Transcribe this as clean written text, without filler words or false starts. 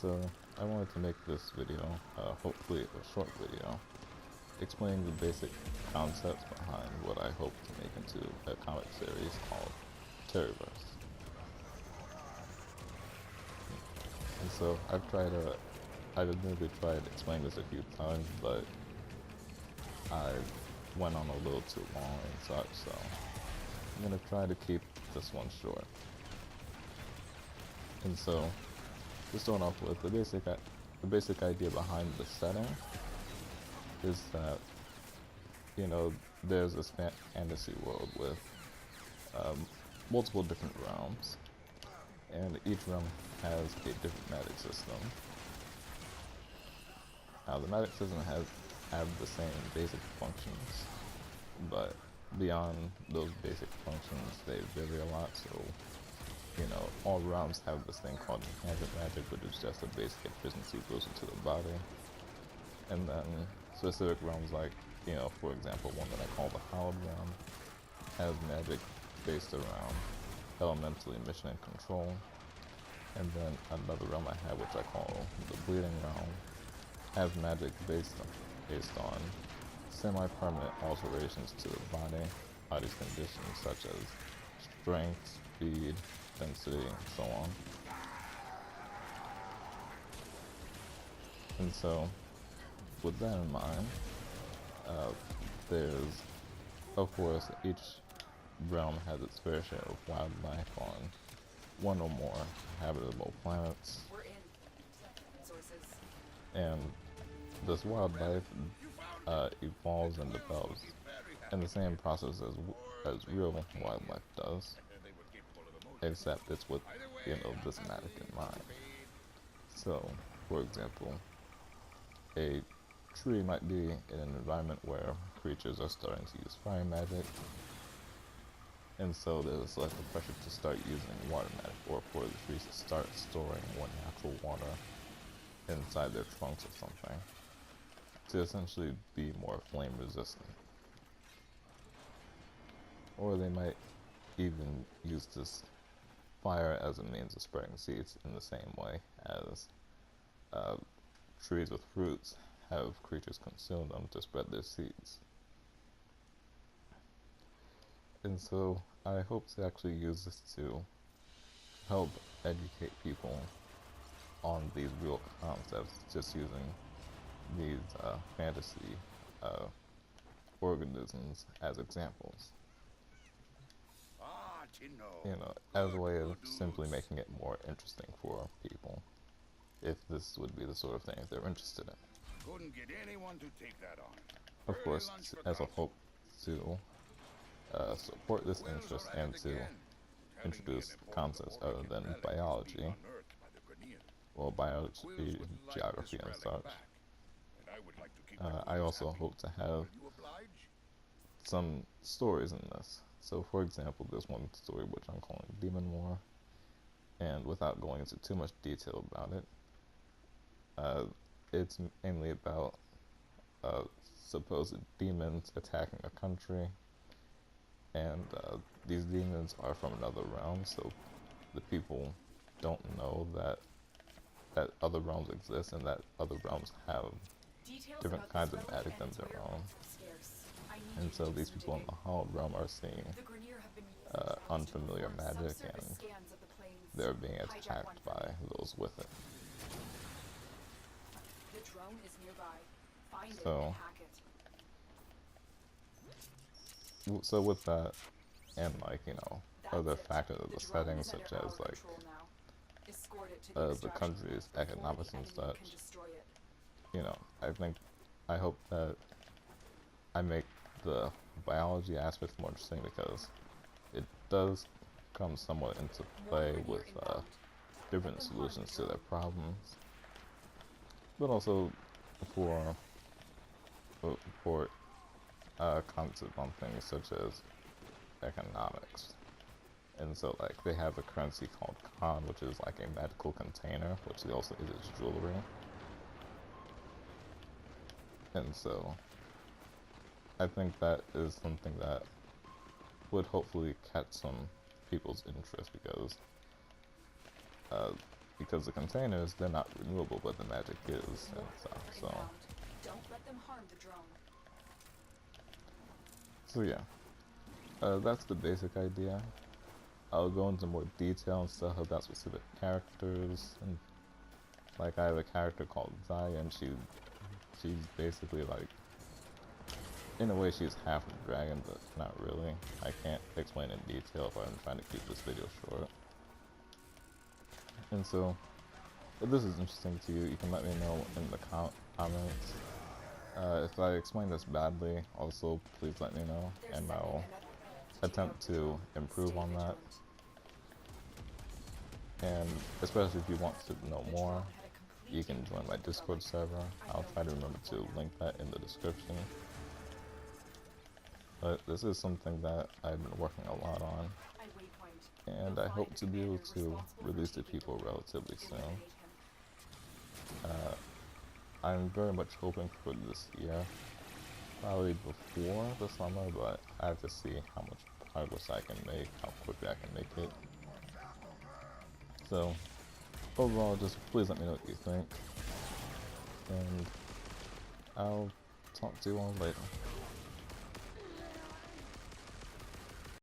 So I wanted to make this video, hopefully a short video, explaining the basic concepts behind what I hope to make into a comic series called Terriverse. And so I've admittedly tried explaining this a few times, but I went on a little too long and such, so I'm going to try to keep this one short. And so, to start off with, the basic idea behind the setting is that, there's this fantasy world with multiple different realms, and each realm has a different magic system. Now, the magic system have the same basic functions, but beyond those basic functions, they vary a lot. So, all realms have this thing called inherent magic, which is just a basic efficiency boost into the body. And then specific realms like, for example, one that I call the Hallowed realm has magic based around elemental emission and control. And then another realm I have, which I call the Bleeding realm, has magic based on semi-permanent alterations to the body's conditions such as strength, speed, density, and so on. And so, with that in mind, there's, of course, each realm has its fair share of wildlife on one or more habitable planets. And this wildlife evolves and develops in the same process as real wildlife does, except it's with, this magic in mind. So, for example, a tree might be in an environment where creatures are starting to use fire magic, and so there's a selective pressure to start using water magic, or for the trees to start storing more natural water inside their trunks or something, to essentially be more flame resistant. Or they might even use this fire as a means of spreading seeds in the same way as trees with fruits have creatures consume them to spread their seeds. And so I hope to actually use this to help educate people on these real concepts, just using these fantasy organisms as examples. As a way of simply making it more interesting for people, if this would be the sort of thing they're interested in. Couldn't get anyone to take that on. Of course, as a hope to support this interest and to introduce concepts other than biology, or biology, geography, and such. I also hope to have some stories in this. So, for example, there's one story which I'm calling Demon War, and without going into too much detail about it, it's mainly about supposed demons attacking a country, and these demons are from another realm, so the people don't know that other realms exist and that other realms have different kinds of magic than their own. And so these people in the Hallowed realm are seeing unfamiliar magic, and they're being attacked by those with it. So with that, and other factors of the setting, such as the country's economics and such, I hope that I make the biology aspects more interesting, because it does come somewhat into play with different solutions to their problems, but also for concepts on things such as economics. And so, they have a currency called Khan, which is like a magical container, which also is its jewelry. And so, I think that is something that would hopefully catch some people's interest, because because the containers, they're not renewable, but the magic is, and stuff. Don't let them harm the drone. So yeah, that's the basic idea. I'll go into more detail and stuff about specific characters, and like I have a character called Zaya, and she's basically like, in a way she's half a dragon, but not really. I can't explain in detail if I'm trying to keep this video short. And so, if this is interesting to you, you can let me know in the comments. If I explain this badly, also please let me know, and I'll attempt to improve on that. And especially if you want to know more, you can join my Discord server. I'll try to remember to link that in the description. But this is something that I've been working a lot on, and I hope to be able to release to people relatively soon. I'm very much hoping for this year, probably before the summer, but I have to see how much progress I can make, how quickly I can make it. So, overall, just please let me know what you think, and I'll talk to you all later.